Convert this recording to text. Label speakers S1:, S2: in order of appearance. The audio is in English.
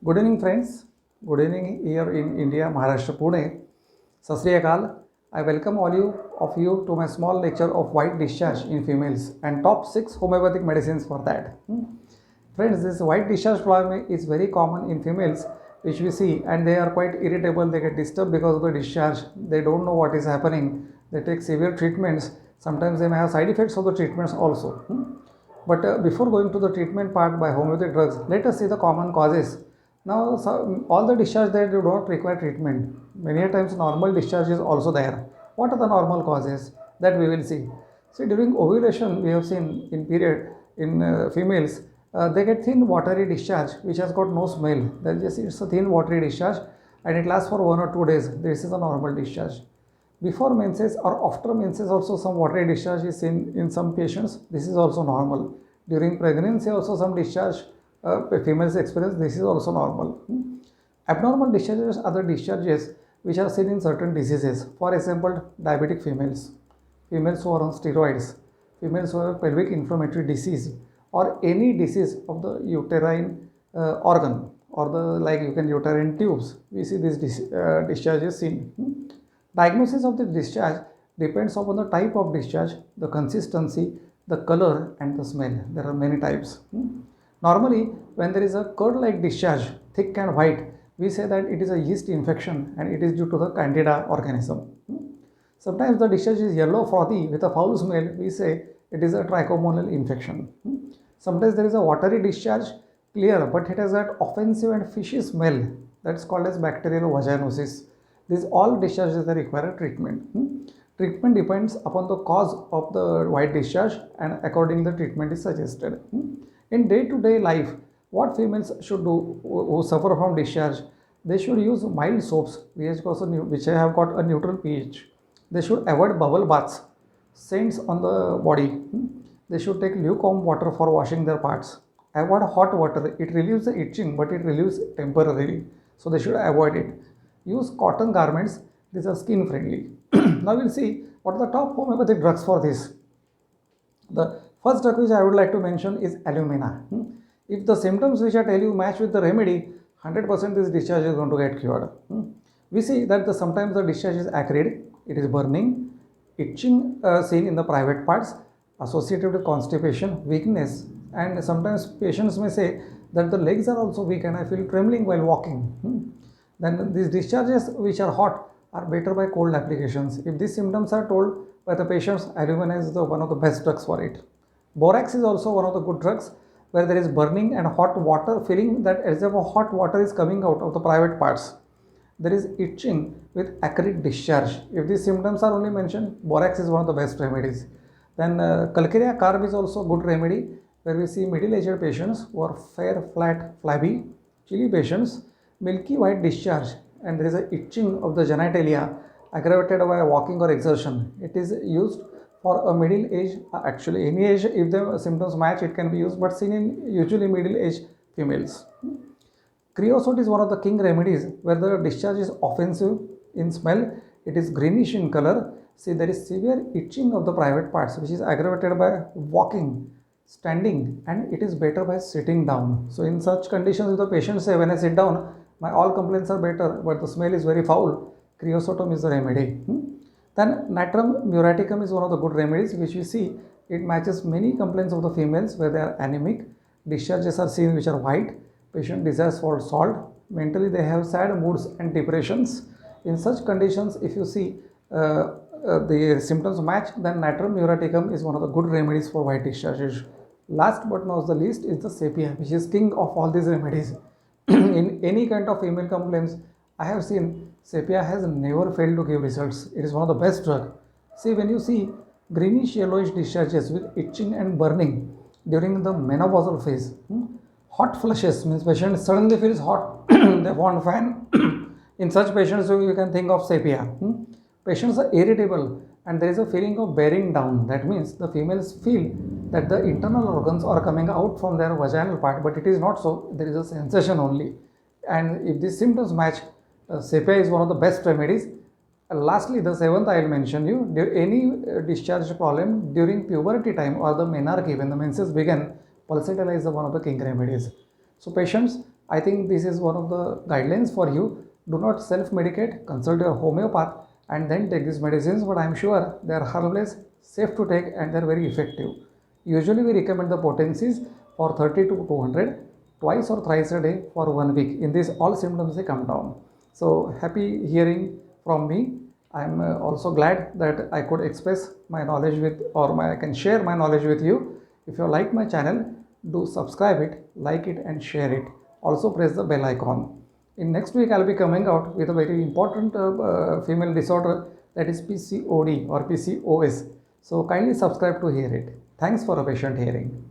S1: Good evening, friends. Good evening here in India, Maharashtra, Pune. Sat Sri Akal. I welcome all of you to my small lecture of white discharge in females and top 6 homeopathic medicines for that. Friends, this white discharge problem is very common in females, which we see, and they are quite irritable. They get disturbed because of the discharge. They don't know what is happening. They take severe treatments. Sometimes they may have side effects of the treatments also. But before going to the treatment part by homeopathic drugs, let us see the common causes. Now, all the discharge that do not require treatment. Many a times normal discharge is also there. What are the normal causes that we will see? See, during ovulation, we have seen in period in females, they get thin watery discharge which has got no smell. That just it's a thin watery discharge and it lasts for 1 or 2 days. This is a normal discharge. Before menses or after menses also some watery discharge is seen in some patients. This is also normal. During pregnancy also some discharge females experience. This is also normal. Abnormal discharges are the discharges which are seen in certain diseases. For example, diabetic females, females who are on steroids, females who have pelvic inflammatory disease or any disease of the uterine organ or the like you can uterine tubes. We see these discharges seen. Diagnosis of the discharge depends upon the type of discharge, the consistency, the color and the smell. There are many types. Normally, when there is a curd-like discharge, thick and white, we say that it is a yeast infection and it is due to the Candida organism. Sometimes the discharge is yellow frothy with a foul smell, we say it is a trichomonal infection. Sometimes there is a watery discharge, clear, but it has that offensive and fishy smell. That's called as bacterial vaginosis. These all discharges that require treatment. Treatment depends upon the cause of the white discharge and according the treatment is suggested. In day-to-day life, what females should do who suffer from discharge? They should use mild soaps which have got a neutral pH. They should avoid bubble baths, scents on the body. They should take lukewarm water for washing their parts. Avoid hot water. It relieves the itching, but it relieves temporarily. So they should avoid it. Use cotton garments. These are skin friendly. Now we'll see what are the top homeopathic drugs for this. The first drug which I would like to mention is alumina. If the symptoms which I tell you match with the remedy, 100% this discharge is going to get cured. We see that sometimes the discharge is acrid, it is burning, itching seen in the private parts, associated with constipation, weakness, and sometimes patients may say that the legs are also weak and I feel trembling while walking. Then these discharges which are hot are better by cold applications. If these symptoms are told by the patients, alumina is one of the best drugs for it. Borax is also one of the good drugs where there is burning and hot water, feeling that as if hot water is coming out of the private parts. There is itching with acrid discharge. If these symptoms are only mentioned, borax is one of the best remedies. Then Calcarea carb is also a good remedy where we see middle-aged patients who are fair, flat, flabby, chilly patients, milky white discharge and there is a itching of the genitalia aggravated by walking or exertion. It is used for a middle age, actually any age, if the symptoms match it can be used, but seen in usually middle age females. Creosote is one of the king remedies where the discharge is offensive in smell, it is greenish in color. See, there is severe itching of the private parts which is aggravated by walking, standing, and it is better by sitting down. So in such conditions if the patient say when I sit down my all complaints are better but the smell is very foul, creosote is the remedy. Then natrum muriaticum is one of the good remedies which we see it matches many complaints of the females where they are anemic, discharges are seen which are white, patient desires for salt, mentally they have sad moods and depressions. In such conditions if you see the symptoms match, then natrum muriaticum is one of the good remedies for white discharges. Last but not the least is the sepia, which is king of all these remedies. In any kind of female complaints, I have seen sepia has never failed to give results. It is one of the best drug. See, when you see greenish yellowish discharges with itching and burning during the menopausal phase, hot flushes means patient suddenly feels hot, they want fan. In such patients, you can think of sepia. Patients are irritable and there is a feeling of bearing down. That means the females feel that the internal organs are coming out from their vaginal part, but it is not so. There is a sensation only. And if these symptoms match, sepia is one of the best remedies. Lastly, the seventh I will mention you, any discharge problem during puberty time or the menarche when the menses begin, pulsatilla is one of the king remedies. So patients, I think this is one of the guidelines for you. Do not self-medicate, consult your homeopath and then take these medicines, but I am sure they are harmless, safe to take and they are very effective. Usually we recommend the potencies for 30 to 200 twice or thrice a day for 1 week. In this all symptoms they come down. So happy hearing from me. I am also glad that I could express my knowledge with I can share my knowledge with you. If you like my channel, do subscribe it, like it and share it. Also press the bell icon. In next week, I'll be coming out with a very important female disorder, that is PCOD or PCOS. So kindly subscribe to hear it. Thanks for a patient hearing.